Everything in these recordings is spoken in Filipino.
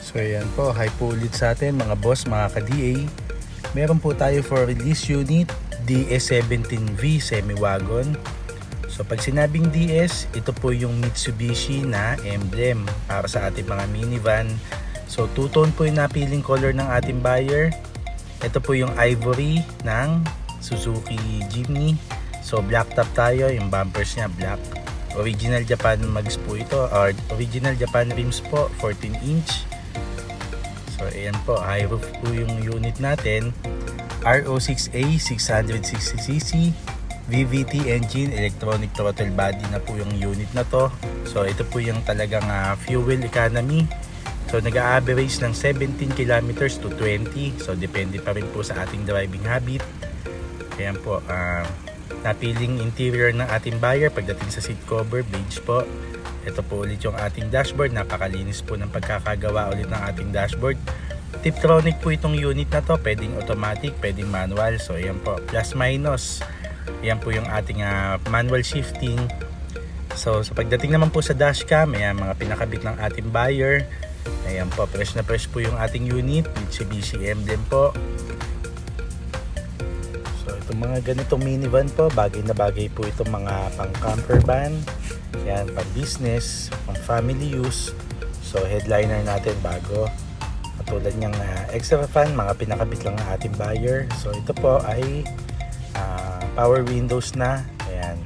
So ayan po, hi po ulit sa atin mga boss, mga ka-DA. Meron po tayo for release unit DS17V semi-wagon. So pag sinabing DS, ito po yung Mitsubishi na emblem para sa ating mga minivan. So two-tone po yung napiling color ng ating buyer. Ito po yung ivory ng Suzuki Jimny. So black top tayo, yung bumpers niya black. Original Japan mags po ito, or original Japan rims po, 14 inch. So ayan po, high roof po yung unit natin. RO6A 660cc VVT engine, electronic throttle body na po yung unit na to. So ito po yung talagang fuel economy. So nag-a-average ng 17 kilometers to 20. So depende pa rin po sa ating driving habit. Ayan po, napiling interior ng ating buyer. Pagdating sa seat cover, beige po. Ito po ulit yung ating dashboard. Napakalinis po ng pagkakagawa ulit ng ating dashboard. Tiptronic po itong unit na to. Pwedeng automatic, pwedeng manual. So ayan po, plus minus. Ayan po yung ating manual shifting. So sa pagdating naman po sa dashcam, ayan mga pinakabit ng ating buyer. Ayan po, fresh na fresh po yung ating unit. Mitsubishi emblem po. So itong mga ganitong minivan po, bagay na bagay po itong mga pang camper van. Yan, pang business, pang family use. So headliner natin bago. Katulad niyang extra fan, mga pinakabit lang ng ating buyer. So ito po ay power windows na. Ayan.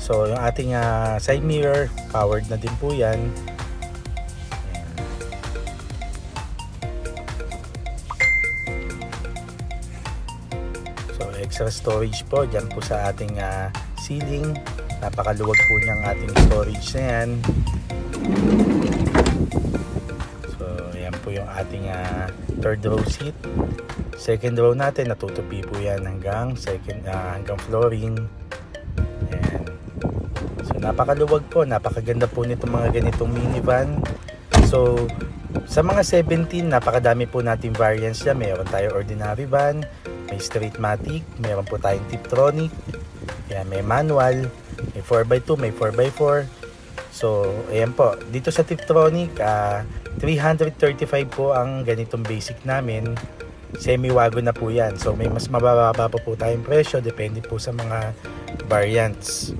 So yung ating side mirror, powered na din po yan. Ayan. So extra storage po dyan po sa ating ceiling. Napakaluwag po niyang ating storage na yan. So ayan po yung ating third row seat. Second row natin natutupi po yan hanggang hanggang flooring. Ayan. So napakaluwag po, napakaganda po nitong mga ganitong minivan. So sa mga 17, napakadami po nating variants dyan. Meron tayo ordinary van, may straight-matic, meron po tayong tiptronic, ayan, may manual, may 4x2, may 4x4. So ayan po, dito sa tiptronic 335 po ang ganitong basic namin. Semi-wagon na po yan. So may mas mababa pa po tayong presyo, depende po sa mga variants.